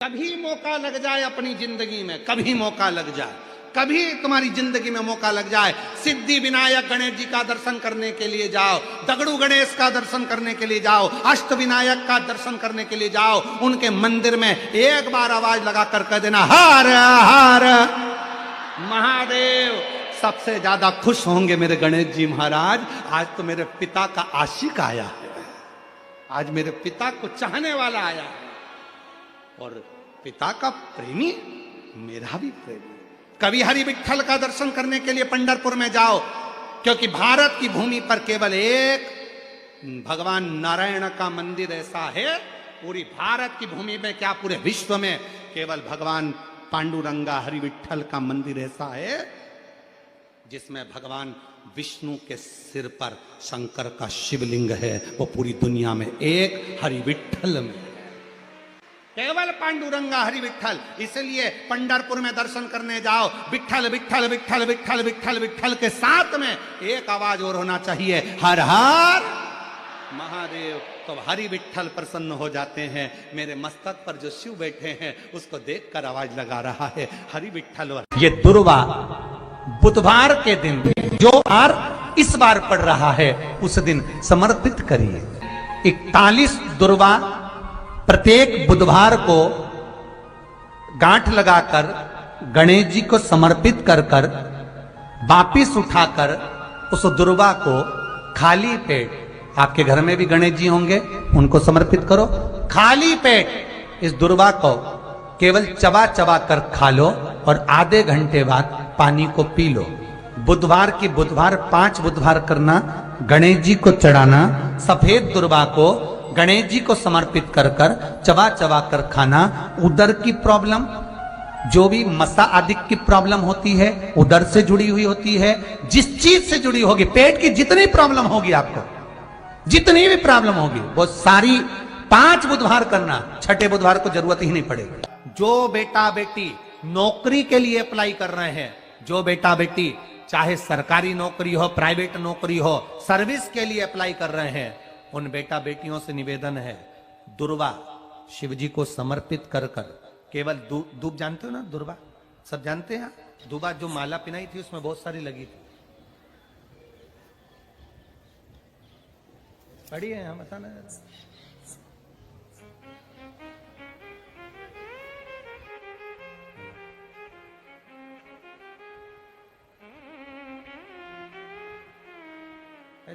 कभी मौका लग जाए अपनी जिंदगी में, कभी मौका लग जाए, कभी तुम्हारी जिंदगी में मौका लग जाए, सिद्धि विनायक गणेश जी का दर्शन करने के लिए जाओ, दगड़ू गणेश का दर्शन करने के लिए जाओ, अष्ट विनायक का दर्शन करने के लिए जाओ, उनके मंदिर में एक बार आवाज लगा कर कह देना हर हर महादेव। सबसे ज्यादा खुश होंगे मेरे गणेश जी महाराज, आज तो मेरे पिता का आशिक आया है, आज मेरे पिता को चाहने वाला आया है, और पिता का प्रेमी मेरा भी प्रेमी। कभी हरि विठ्ठल का दर्शन करने के लिए पंढरपुर में जाओ, क्योंकि भारत की भूमि पर केवल एक भगवान नारायण का मंदिर ऐसा है, पूरी भारत की भूमि में क्या पूरे विश्व में केवल भगवान पांडुरंगा हरि विठ्ठल का मंदिर ऐसा है जिसमें भगवान विष्णु के सिर पर शंकर का शिवलिंग है, वो पूरी दुनिया में एक हरि विठ्ठल में, केवल पांडुरंगा हरि विठ्ठल। इसलिए पंढरपुर में दर्शन करने जाओ, विठ्ठल विठ्ठल विठ्ठल विठ्ठल विठ्ठल विठ्ठल के साथ में एक आवाज और होना चाहिए, हर हर महादेव। तो हरि विठ्ठल प्रसन्न हो जाते हैं। मेरे मस्तक पर जो शिव बैठे हैं उसको देखकर आवाज लगा रहा है हरि विठ्ठल। ये दुर्वा बुधवार के दिन जो बार इस बार पड़ रहा है उस दिन समर्पित करिए। 41 दुर्वा प्रत्येक बुधवार को गांठ लगाकर गणेश जी को समर्पित कर कर वापिस उठाकर उस दुर्वा को खाली पेट, आपके घर में भी गणेश जी होंगे उनको समर्पित करो, खाली पेट इस दुर्वा को केवल चबा चबा कर खा लो और आधे घंटे बाद पानी को पी लो। बुधवार की बुधवार 5 बुधवार करना, गणेश जी को चढ़ाना, सफेद दुर्वा को गणेश जी को समर्पित कर कर चबा चबा कर खाना। उदर की प्रॉब्लम, जो भी मसा आदि की प्रॉब्लम होती है उदर से जुड़ी हुई होती है, जिस चीज से जुड़ी होगी, पेट की जितनी प्रॉब्लम होगी आपको, जितनी भी प्रॉब्लम होगी वो सारी 5 बुधवार करना, छठे बुधवार को जरूरत ही नहीं पड़ेगी। जो बेटा बेटी नौकरी के लिए अप्लाई कर रहे हैं, जो बेटा बेटी चाहे सरकारी नौकरी हो प्राइवेट नौकरी हो सर्विस के लिए अप्लाई कर रहे हैं, उन बेटा बेटियों से निवेदन है दुर्वा शिव जी को समर्पित कर कर केवल दूब जानते हो ना, दुर्वा सब जानते हैं, दुबा जो माला पिनाई थी उसमें बहुत सारी लगी थी, पढ़ी है यहाँ बताना।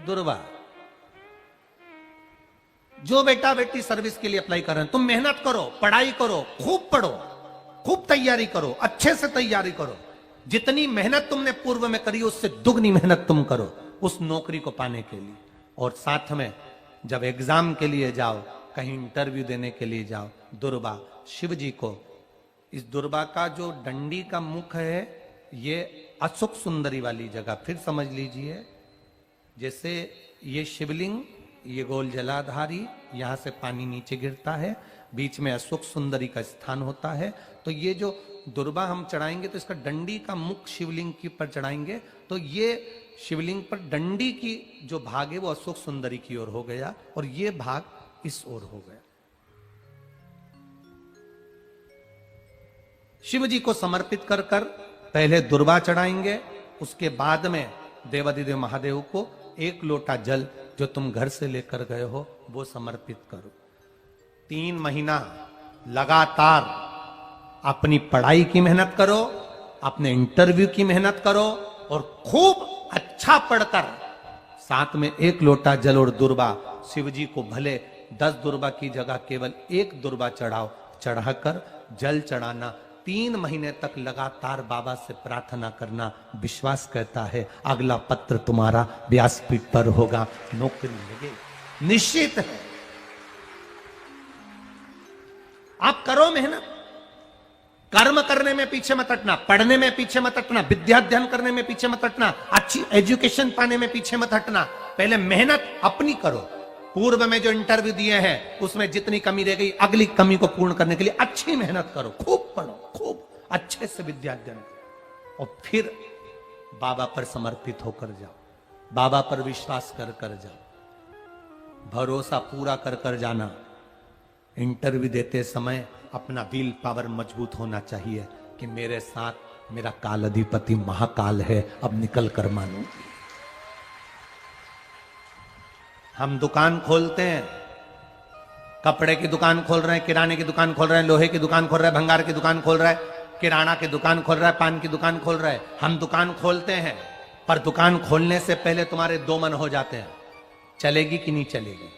दुर्वा जो बेटा बेटी सर्विस के लिए अप्लाई कर रहे हैं, तुम मेहनत करो, पढ़ाई करो, खूब पढ़ो, खूब तैयारी करो, अच्छे से तैयारी करो, जितनी मेहनत तुमने पूर्व में करी उससे दुगनी मेहनत तुम करो उस नौकरी को पाने के लिए। और साथ में जब एग्जाम के लिए जाओ, कहीं इंटरव्यू देने के लिए जाओ, दुर्वा शिव जी को, इस दुर्वा का जो डंडी का मुख है ये अशोक सुंदरी वाली जगह, फिर समझ लीजिए जैसे ये शिवलिंग, ये गोल जलाधारी, यहां से पानी नीचे गिरता है, बीच में अशोक सुंदरी का स्थान होता है, तो ये जो दुर्वा हम चढ़ाएंगे तो इसका डंडी का मुख शिवलिंग के ऊपर चढ़ाएंगे तो ये शिवलिंग पर डंडी की जो भाग है वो अशोक सुंदरी की ओर हो गया और ये भाग इस ओर हो गया। शिव जी को समर्पित कर कर पहले दुर्वा चढ़ाएंगे, उसके बाद में देवाधिदेव महादेव को 1 लोटा जल जो तुम घर से लेकर गए हो वो समर्पित करो। 3 महीना लगातार अपनी पढ़ाई की मेहनत करो, अपने इंटरव्यू की मेहनत करो और खूब अच्छा पढ़कर साथ में 1 लोटा जल और दुर्वा, शिव जी को भले 10 दुर्वा की जगह केवल 1 दुर्वा चढ़ाओ, चढ़ाकर जल चढ़ाना, 3 महीने तक लगातार बाबा से प्रार्थना करना। विश्वास कहता है अगला पत्र तुम्हारा व्यासपीठ पर होगा, नौकरी लगेगी, निश्चित है। आप करो मेहनत, कर्म करने में पीछे मत हटना, पढ़ने में पीछे मत हटना, विद्या अध्ययन करने में पीछे मत हटना, अच्छी एजुकेशन पाने में पीछे मत हटना, पहले मेहनत अपनी करो। पूर्व में जो इंटरव्यू दिए हैं उसमें जितनी कमी रह गई अगली कमी को पूर्ण करने के लिए अच्छी मेहनत करो, खूब पढ़ो, खूब अच्छे से विद्या अध्ययन करो और फिर बाबा पर समर्पित होकर जाओ, बाबा पर विश्वास कर कर जाओ, भरोसा पूरा कर कर जाना। इंटरव्यू देते समय अपना विल पावर मजबूत होना चाहिए कि मेरे साथ मेरा काल अधिपति महाकाल है, अब निकल कर मानो। हम दुकान खोलते हैं, कपड़े की दुकान खोल रहे हैं, किराने की दुकान खोल रहे हैं, लोहे की दुकान खोल रहे हैं, भंगार की दुकान खोल रहे हैं, किराना की दुकान खोल रहा है, पान की दुकान खोल रहा है। हम दुकान खोलते हैं, पर दुकान खोलने से पहले तुम्हारे दो मन हो जाते हैं, चलेगी कि नहीं चलेगी।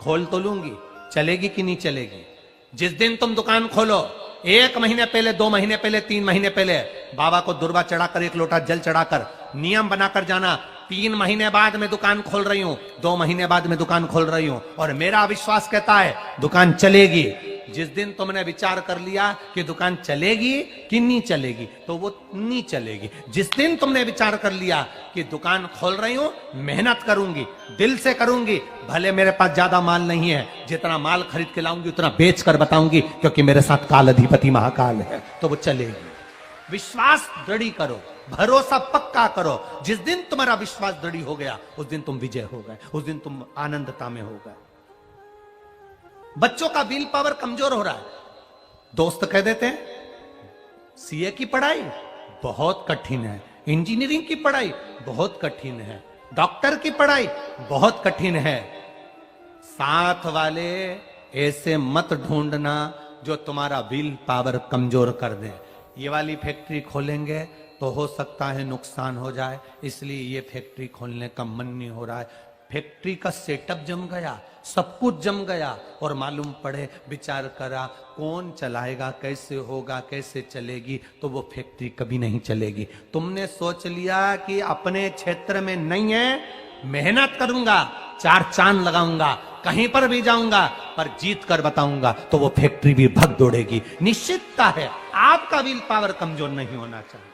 खोल तो लूंगी, चलेगी कि नहीं चलेगी। जिस दिन तुम दुकान खोलो, 1 महीने पहले, 2 महीने पहले, 3 महीने पहले बाबा को दुर्वा चढ़ाकर, 1 लोटा जल चढ़ाकर नियम बनाकर जाना, 3 महीने बाद मैं दुकान खोल रही हूं, 2 महीने बाद मैं दुकान खोल रही हूं, और मेरा विश्वास कहता है दुकान चलेगी। जिस दिन तुमने विचार कर लिया कि दुकान चलेगी कि नहीं चलेगी, तो वो नहीं चलेगी। जिस दिन तुमने विचार कर लिया कि दुकान खोल रही हूं, मेहनत करूंगी, दिल से करूंगी, भले मेरे पास ज्यादा माल नहीं है, जितना माल खरीद के लाऊंगी उतना बेच कर बताऊंगी, क्योंकि मेरे साथ काल अधिपति महाकाल है, तो वो चलेगी। विश्वास दृढ़ करो, भरोसा पक्का करो। जिस दिन तुम्हारा विश्वास दृढ़ हो गया, उस दिन तुम विजय हो गए, उस दिन तुम आनंदता में हो गए। बच्चों का विल पावर कमजोर हो रहा है, दोस्त कह देते हैं सीए की पढ़ाई बहुत कठिन है, इंजीनियरिंग की पढ़ाई बहुत कठिन है, डॉक्टर की पढ़ाई बहुत कठिन है। साथ वाले ऐसे मत ढूंढना जो तुम्हारा विल पावर कमजोर कर दे। ये वाली फैक्ट्री खोलेंगे तो हो सकता है नुकसान हो जाए, इसलिए ये फैक्ट्री खोलने का मन नहीं हो रहा है। फैक्ट्री का सेटअप जम गया, सब कुछ जम गया, और मालूम पड़े, विचार करा कौन चलाएगा, कैसे होगा, कैसे चलेगी, तो वो फैक्ट्री कभी नहीं चलेगी। तुमने सोच लिया कि अपने क्षेत्र में नहीं है, मेहनत करूंगा, 4 चांद लगाऊंगा, कहीं पर भी जाऊंगा, पर जीत कर बताऊंगा, तो वो फैक्ट्री भी भग दौड़ेगी। निश्चितता है, आपका विल पावर कमजोर नहीं होना चाहिए।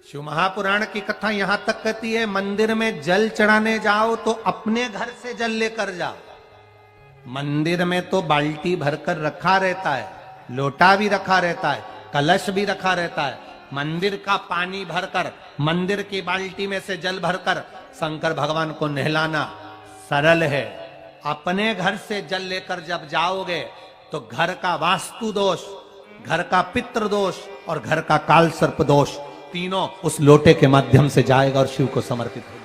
शिव महापुराण की कथा यहां तक कहती है, मंदिर में जल चढ़ाने जाओ तो अपने घर से जल लेकर जाओ। मंदिर में तो बाल्टी भरकर रखा रहता है, लोटा भी रखा रहता है, कलश भी रखा रहता है। मंदिर का पानी भरकर, मंदिर की बाल्टी में से जल भरकर शंकर भगवान को नहलाना सरल है। अपने घर से जल लेकर जब जाओगे तो घर का वास्तु दोष, घर का पितृ दोष और घर का काल सर्प दोष तीनों उस लोटे के माध्यम से जाएगा और शिव को समर्पित हो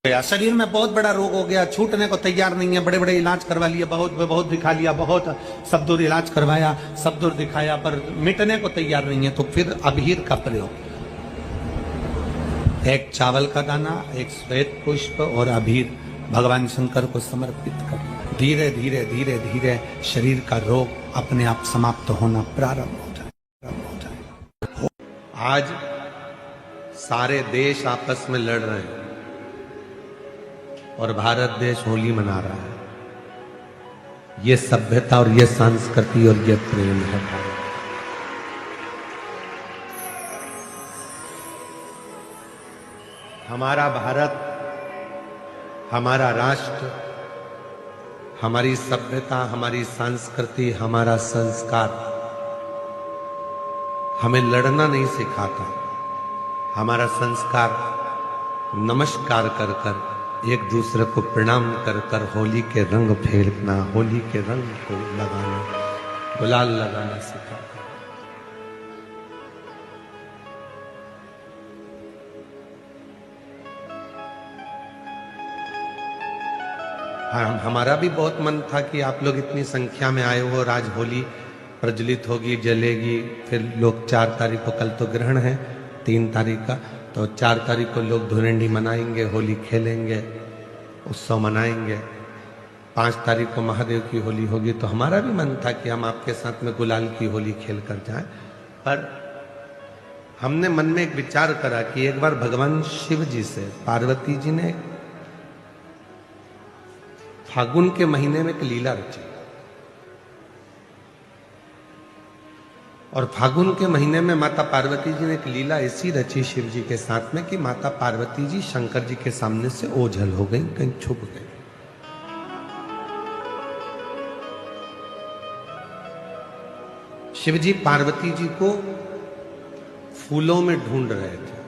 जाएगा। शरीर में बहुत बड़ा रोग हो गया, छूटने को तैयार नहीं है, बड़े बड़े इलाज करवा लिए, बहुत दिखा लिया, बहुत सब दूर इलाज करवाया, सब दूर दिखाया, पर मिटने को तैयार नहीं है, तो फिर अबीर का प्रयोग, एक चावल का दाना, एक श्वेत पुष्प और अबीर भगवान शंकर को समर्पित कर, धीरे धीरे धीरे धीरे शरीर का रोग अपने आप समाप्त होना प्रारंभ हो जाए। आज सारे देश आपस में लड़ रहे हैं और भारत देश होली मना रहा है। ये सभ्यता और ये संस्कृति और ये प्रेम है। हमारा भारत, हमारा राष्ट्र, हमारी सभ्यता, हमारी संस्कृति, हमारा संस्कार हमें लड़ना नहीं सिखाता। हमारा संस्कार नमस्कार कर कर, एक दूसरे को प्रणाम कर कर होली के रंग फेरना, होली के रंग को लगाना, गुलाल लगाना सिखाता। हमारा भी बहुत मन था कि आप लोग इतनी संख्या में आए हो और आज होली प्रज्वलित होगी, जलेगी। फिर लोग 4 तारीख को, कल तो ग्रहण है 3 तारीख का, तो 4 तारीख को लोग धुरंडी मनाएंगे, होली खेलेंगे, उत्सव मनाएंगे। 5 तारीख को महादेव की होली होगी, तो हमारा भी मन था कि हम आपके साथ में गुलाल की होली खेल कर जाएं। पर हमने मन में एक विचार करा कि एक बार भगवान शिव जी से पार्वती जी ने फागुन के महीने में एक लीला रची, और फागुन के महीने में माता पार्वती जी ने एक लीला ऐसी रची शिव जी के साथ में कि माता पार्वती जी शंकर जी के सामने से ओझल हो गई, कहीं छुप गई। शिव जी पार्वती जी को फूलों में ढूंढ रहे थे,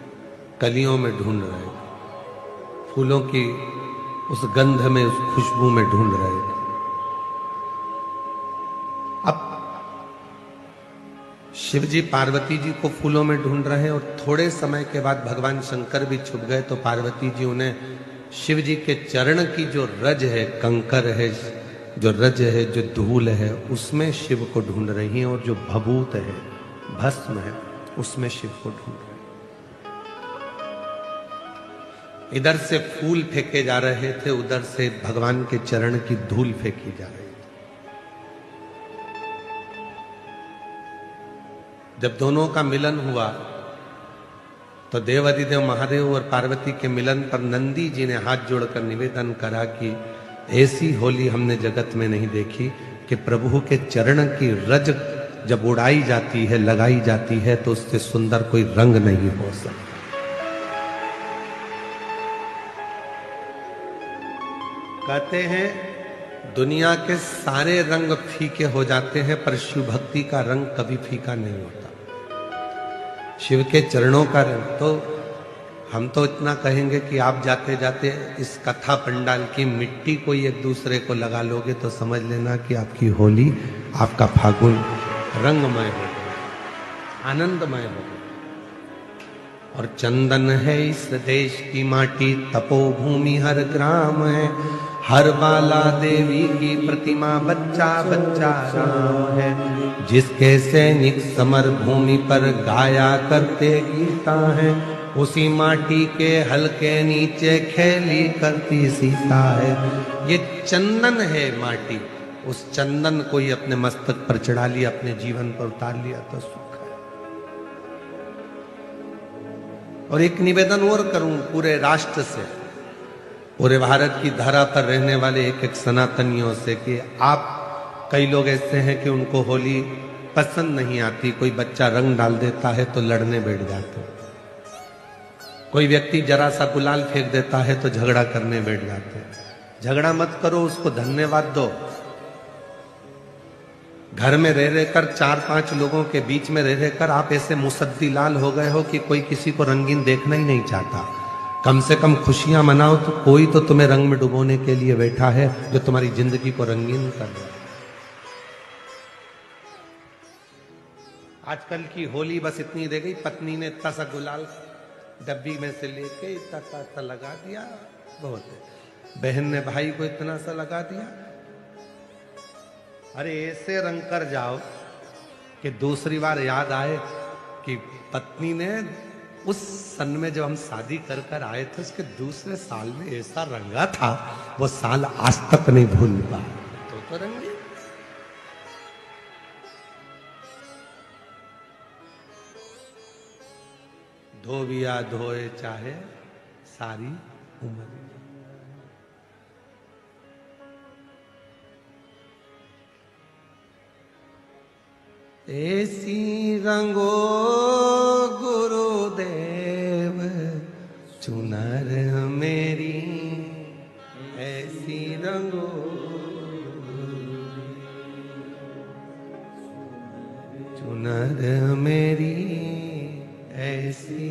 कलियों में ढूंढ रहे थे, फूलों की उस गंध में, उस खुशबू में ढूंढ रहे थे। शिव जी पार्वती जी को फूलों में ढूंढ रहे हैं और थोड़े समय के बाद भगवान शंकर भी छुप गए तो पार्वती जी उन्हें शिव जी के चरण की जो रज है, कंकर है, जो रज है, जो धूल है, उसमें शिव को ढूंढ रही हैं और जो भभूत है, भस्म है, उसमें शिव को ढूंढ रही हैं। इधर से फूल फेंके जा रहे थे, उधर से भगवान के चरण की धूल फेंकी जा रही थी। जब दोनों का मिलन हुआ तो देवाधिदेव महादेव और पार्वती के मिलन पर नंदी जी ने हाथ जोड़कर निवेदन करा कि ऐसी होली हमने जगत में नहीं देखी कि प्रभु के चरण की रज जब उड़ाई जाती है, लगाई जाती है, तो उससे सुंदर कोई रंग नहीं हो सकता। कहते हैं दुनिया के सारे रंग फीके हो जाते हैं पर शिव भक्ति का रंग कभी फीका नहीं होता। शिव के चरणों का रंग तो हम तो इतना कहेंगे कि आप जाते जाते इस कथा पंडाल की मिट्टी कोई एक दूसरे को लगा लोगे तो समझ लेना कि आपकी होली, आपका फागुन रंगमय हो, आनंदमय हो। और चंदन है इस देश की माटी, तपोभूमि हर ग्राम है, हर बाला देवी की प्रतिमा, बच्चा बच्चा राम है, जिसके सैनिक समर भूमि पर गाया करते गीता है, उसी माटी के हल्के नीचे खेली करती सीता है। ये चंदन है माटी, उस चंदन को ही अपने मस्तक पर चढ़ा लिया, अपने जीवन पर उतार लिया तो सुख है। और एक निवेदन और करूं पूरे राष्ट्र से, पूरे भारत की धरा पर रहने वाले एक एक सनातनियों से कि आप, कई लोग ऐसे हैं कि उनको होली पसंद नहीं आती, कोई बच्चा रंग डाल देता है तो लड़ने बैठ जाते हैं, कोई व्यक्ति जरा सा गुलाल फेंक देता है तो झगड़ा करने बैठ जाते हैं। झगड़ा मत करो, उसको धन्यवाद दो। घर में रह रहकर 4-5 लोगों के बीच में रह रहकर आप ऐसे मुसद्दी लाल हो गए हो कि कोई किसी को रंगीन देखना ही नहीं चाहता। कम से कम खुशियां मनाओ, तो कोई तो तुम्हें रंग में डुबोने के लिए बैठा है जो तुम्हारी जिंदगी को रंगीन कर रहा है। आजकल की होली बस इतनी रह गई, पत्नी ने इतना सा गुलाल डब्बी में से लेके इतना सा लगा दिया, बहुत है। बहन ने भाई को इतना सा लगा दिया। अरे ऐसे रंग कर जाओ कि दूसरी बार याद आए कि पत्नी ने उस सन में जब हम शादी कर कर आए थे उसके दूसरे साल में ऐसा रंगा था, वो साल आज तक नहीं भूल पाए। तो रंगी धोबिया धोए चाहे सारी उम्र। ऐसी रंगो गुरुदेव चुनर मेरी, ऐसी रंगो चुनर मेरी, ऐसी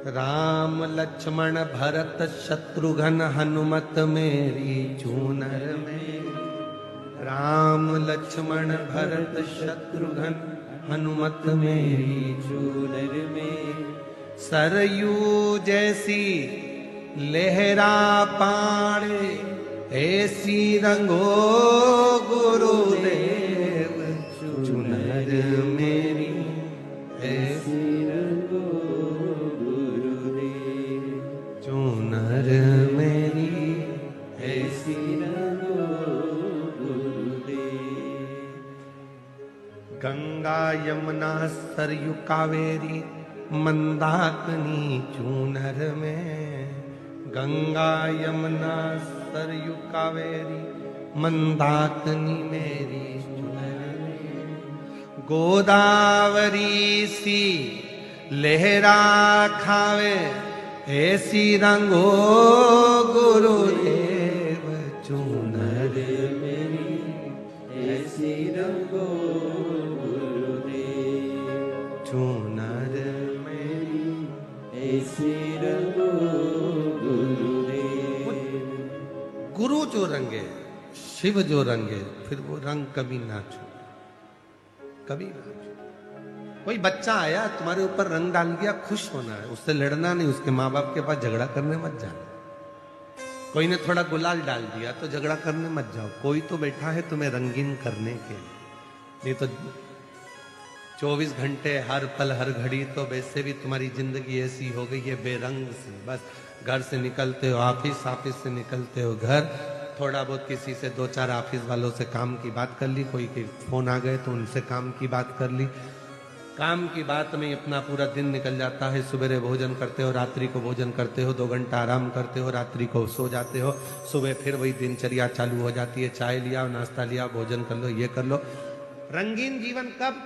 राम लक्ष्मण भरत शत्रुघ्न हनुमत मेरी चूनर मेरी, राम लक्ष्मण भरत शत्रुघ्न हनुमत मेरी चूनर में। सरयू जैसी लहरा पाड़े, ऐसी रंगो गुरुदेव चुनर मेरी, ऐसी रंगो गुरुदेव चुनर मेरी, ऐसी रंगो गुरुदेव। गंगा यमुना सरयू कावेरी मंदाकिनी चूनर में, गंगा यमुना सरयू कावेरी मंदाकिनी मेरी चूनर में। गोदावरी सी लहरा खावे, ऐसी रंगो गुरुदेव चूनर मेरी, ऐसी रंगो गुरुदेव चूनर मेरी, ऐसी रंगो गुरुदेव। गुरु जो रंगे, शिव जो रंगे फिर वो रंग कभी ना छूटे, कभी ना छूटे। कोई बच्चा आया तुम्हारे ऊपर रंग डाल दिया, खुश होना है, उससे लड़ना नहीं, उसके माँ बाप के पास झगड़ा करने मत जाना। कोई ने थोड़ा गुलाल डाल दिया तो झगड़ा करने मत जाओ। कोई तो बैठा है तुम्हें रंगीन करने के लिए, नहीं तो 24 घंटे हर पल हर घड़ी तो वैसे भी तुम्हारी जिंदगी ऐसी हो गई है बेरंग सी। बस घर से निकलते हो ऑफिस, ऑफिस से निकलते हो घर, थोड़ा बहुत किसी से 2-4 ऑफिस वालों से काम की बात कर ली, कोई के फोन आ गए तो उनसे काम की बात कर ली। काम की बात में अपना पूरा दिन निकल जाता है। सुबह भोजन करते हो, रात्रि को भोजन करते हो, 2 घंटा आराम करते हो, रात्रि को सो जाते हो, सुबह फिर वही दिनचर्या चालू हो जाती है। चाय लिया, नाश्ता लिया, भोजन कर लो, ये कर लो। रंगीन जीवन कब,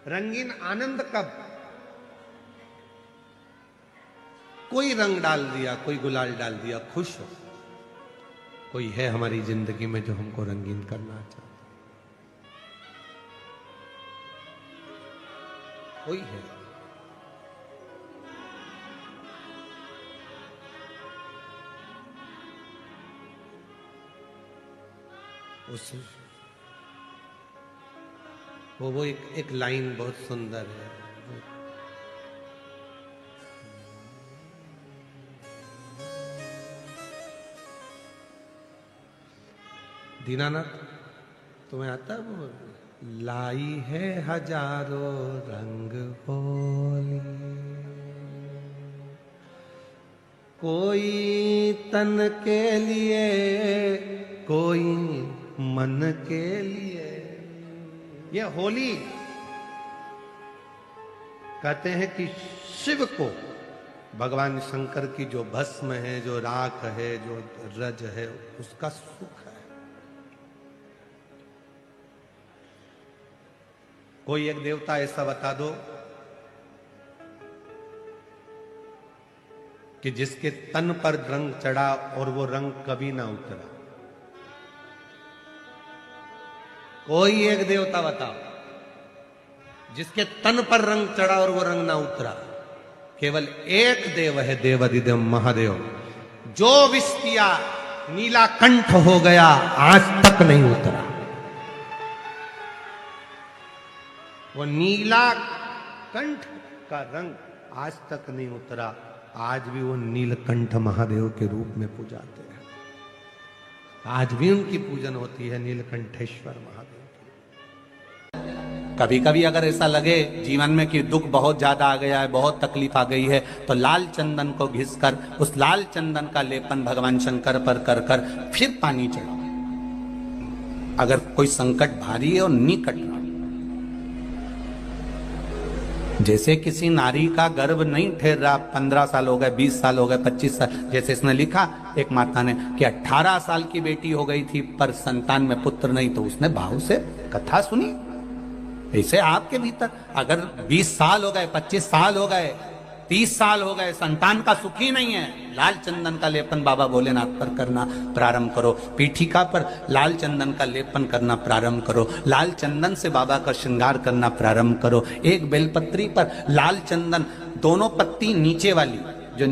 रंगीन आनंद कब? कोई रंग डाल दिया, कोई गुलाल डाल दिया, खुश हो। कोई है हमारी जिंदगी में जो हमको रंगीन करना चाहता, कोई है। उस वो एक लाइन बहुत सुंदर है। दीनानाथ तुम्हें आता है वो, लाई है हजारों रंग होली, कोई तन के लिए, कोई मन के लिए। ये होली कहते हैं कि शिव को, भगवान शंकर की जो भस्म है, जो राख है, जो रज है, उसका सुख है। कोई एक देवता ऐसा बता दो कि जिसके तन पर रंग चढ़ा और वो रंग कभी ना उतरा। कोई एक देवता बताओ जिसके तन पर रंग चढ़ा और वो रंग ना उतरा। केवल एक देव है, देवाधिदेव महादेव, जो विष पिया नीला कंठ हो गया, आज तक नहीं उतरा। वो नीला कंठ का रंग आज तक नहीं उतरा। आज भी वो नीलकंठ महादेव के रूप में पूजाते हैं। आज भी उनकी पूजन होती है, नीलकंठेश्वर महादेव की। कभी कभी अगर ऐसा लगे जीवन में कि दुख बहुत ज्यादा आ गया है, बहुत तकलीफ आ गई है, तो लाल चंदन को घिसकर उस लाल चंदन का लेपन भगवान शंकर पर कर कर फिर पानी चढ़ाओ। अगर कोई संकट भारी है और निकट रहा, जैसे किसी नारी का गर्भ नहीं ठहर रहा, 15 साल हो गए, 20 साल हो गए, 25 साल, जैसे इसने लिखा एक माता ने कि 18 साल की बेटी हो गई थी पर संतान में पुत्र नहीं, तो उसने भाव से कथा सुनी। ऐसे आपके भीतर अगर 20 साल हो गए, 25 साल हो गए, 30 साल हो गए, संतान का सुख ही नहीं है, लाल चंदन का लेपन बाबा भोलेनाथ पर करना प्रारंभ करो। पीठिका पर लाल चंदन का लेपन करना प्रारंभ करो। लाल चंदन से बाबा का श्रृंगार करना प्रारंभ करो। एक बेलपत्री पर लाल चंदन, दोनों पत्ती नीचे वाली, जो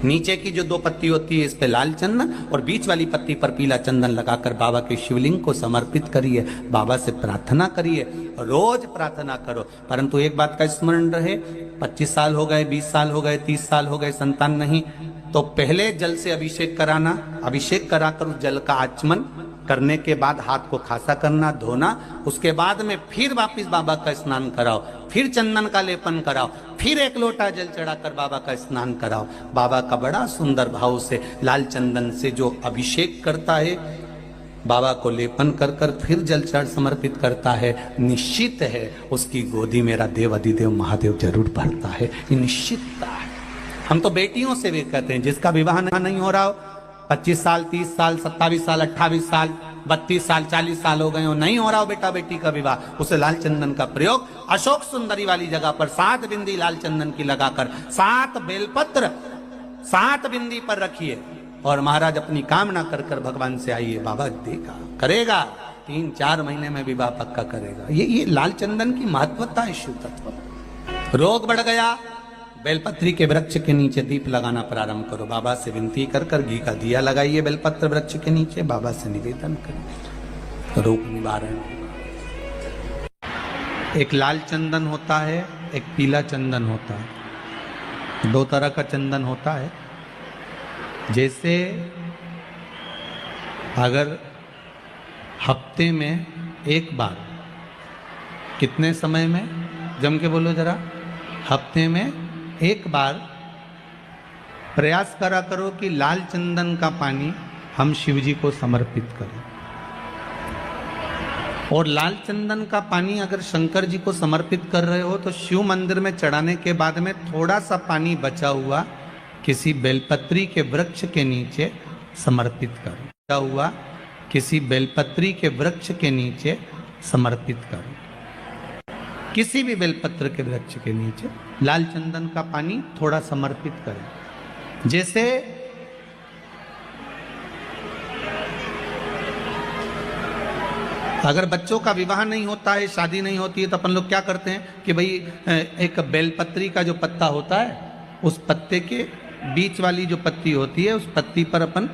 नीचे की जो 2 पत्ती होती है, इस पे लाल चंदन, और बीच वाली पत्ती पर पीला चंदन लगाकर बाबा के शिवलिंग को समर्पित करिए। बाबा से प्रार्थना करिए, रोज प्रार्थना करो। परंतु एक बात का स्मरण रहे, 25 साल हो गए, 20 साल हो गए, 30 साल हो गए, संतान नहीं, तो पहले जल से अभिषेक कराना। अभिषेक कराकर उस जल का आचमन करने के बाद हाथ को खासा करना, धोना। उसके बाद में फिर वापिस बाबा का स्नान कराओ, फिर चंदन का लेपन कराओ, फिर 1 लोटा जल चढ़ाकर बाबा का स्नान कराओ। बाबा का बड़ा सुंदर भाव से लाल चंदन से जो अभिषेक करता है, बाबा को लेपन कर कर फिर जल चढ़ समर्पित करता है, निश्चित है उसकी गोदी मेरा देवाधिदेव महादेव जरूर भरता है। ये निश्चितता है। हम तो बेटियों से भी कहते हैं, जिसका विवाह नहीं हो रहा हो, 25 साल, 30 साल, 27 साल, 28 साल, 32 साल, 40 साल हो गए हो, नहीं हो रहा हो बेटा बेटी का विवाह, उसे लाल चंदन का प्रयोग अशोक सुंदरी वाली जगह पर 7 बिंदी लाल चंदन की लगाकर 7 बेलपत्र 7 बिंदी पर रखिए और महाराज अपनी कामना कर कर भगवान से आइए। बाबा देगा, करेगा, 3-4 महीने में विवाह पक्का करेगा। ये लाल चंदन की महत्वता है। शिव तत्व। रोग बढ़ गया, बेलपत्री के वृक्ष के नीचे दीप लगाना प्रारंभ करो। बाबा से विनती कर कर घी का दिया लगाइए बेलपत्र वृक्ष के नीचे। बाबा से निवेदन करिए, रोग निवारण। एक लाल चंदन होता है, एक पीला चंदन होता है, दो तरह का चंदन होता है। जैसे अगर हफ्ते में एक बार, कितने समय में, जम के बोलो जरा, हफ्ते में एक बार प्रयास करा करो कि लाल चंदन का पानी हम शिव जी को समर्पित करें। और लाल चंदन का पानी अगर शंकर जी को समर्पित कर रहे हो तो शिव मंदिर में चढ़ाने के बाद में थोड़ा सा पानी बचा हुआ किसी बेलपत्री के वृक्ष के नीचे समर्पित करो। बचा हुआ किसी बेलपत्री के वृक्ष के नीचे समर्पित करो। किसी भी बेलपत्र के वृक्ष के नीचे लाल चंदन का पानी थोड़ा समर्पित करें। जैसे अगर बच्चों का विवाह नहीं होता है, शादी नहीं होती है, तो अपन लोग क्या करते हैं कि भाई एक बेलपत्री का जो पत्ता होता है, उस पत्ते के बीच वाली जो पत्ती होती है, उस पत्ती पर अपन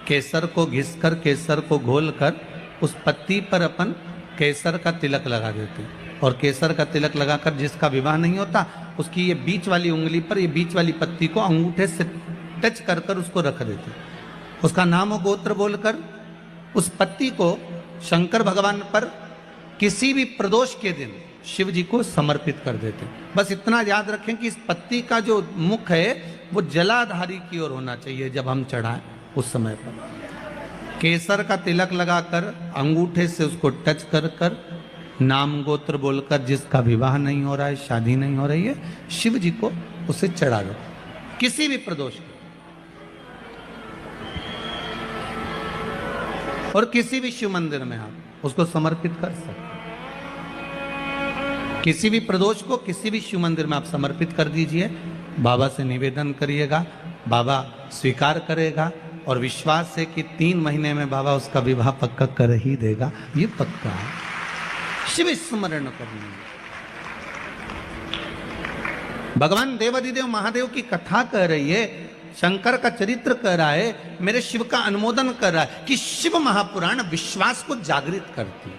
केसर को घिसकर, केसर को घोलकर उस पत्ती पर अपन केसर का तिलक लगा देते हैं। और केसर का तिलक लगाकर जिसका विवाह नहीं होता, उसकी ये बीच वाली उंगली पर ये बीच वाली पत्ती को अंगूठे से टच कर कर उसको रख देते। उसका नाम और गोत्र बोलकर उस पत्ती को शंकर भगवान पर किसी भी प्रदोष के दिन शिव जी को समर्पित कर देते। बस इतना याद रखें कि इस पत्ती का जो मुख है वो जलाधारी की ओर होना चाहिए। जब हम चढ़ाएं उस समय पर केसर का तिलक लगाकर अंगूठे से उसको टच कर कर नाम गोत्र बोलकर, जिसका विवाह नहीं हो रहा है, शादी नहीं हो रही है, शिव जी को उसे चढ़ा दो किसी भी प्रदोष को। और किसी भी शिव मंदिर में आप उसको समर्पित कर सकते। किसी भी प्रदोष को किसी भी शिव मंदिर में आप समर्पित कर दीजिए। बाबा से निवेदन करिएगा, बाबा स्वीकार करेगा। और विश्वास है कि 3 महीने में बाबा उसका विवाह पक्का कर ही देगा। ये पक्का है। शिव स्मरण करना। भगवान देवाधिदेव महादेव की कथा कह रही है, शंकर का चरित्र कह रहा है, मेरे शिव का अनुमोदन कर रहा है कि शिव महापुराण विश्वास को जागृत करती है।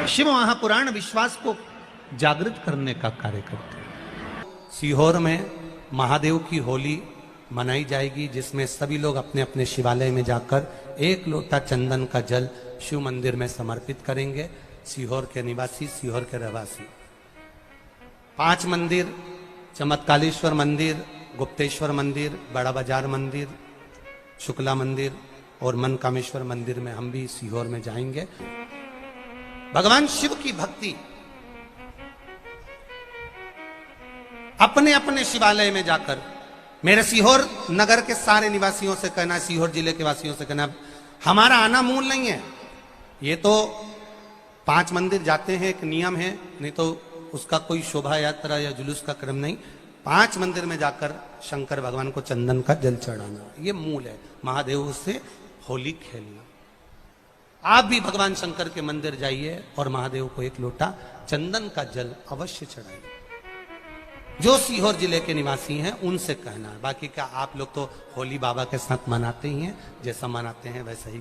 शिव महापुराण विश्वास को जागृत करने का कार्य करते हैं। सीहोर में महादेव की होली मनाई जाएगी, जिसमें सभी लोग अपने अपने शिवालय में जाकर 1 लोटा चंदन का जल शिव मंदिर में समर्पित करेंगे। सीहोर के निवासी, सीहोर के रहवासी 5 मंदिर, चमत्कालेश्वर मंदिर, गुप्तेश्वर मंदिर, बड़ा बाजार मंदिर, शुक्ला मंदिर और मनकामेश्वर मंदिर में हम भी सीहोर में जाएंगे। भगवान शिव की भक्ति अपने अपने शिवालय में जाकर, मेरे सीहोर नगर के सारे निवासियों से कहना, सीहोर जिले के वासियों से कहना, हमारा आना मूल नहीं है। ये तो 5 मंदिर जाते हैं, एक नियम है, नहीं तो उसका कोई शोभा यात्रा या जुलूस का क्रम नहीं। 5 मंदिर में जाकर शंकर भगवान को चंदन का जल चढ़ाना, ये मूल है। महादेव से होली खेलना। आप भी भगवान शंकर के मंदिर जाइए और महादेव को 1 लोटा चंदन का जल अवश्य चढ़ाइए। जो सीहोर जिले के निवासी हैं उनसे कहना है। बाकी क्या आप लोग तो होली बाबा के साथ मनाते ही हैं, जैसा मनाते हैं वैसा ही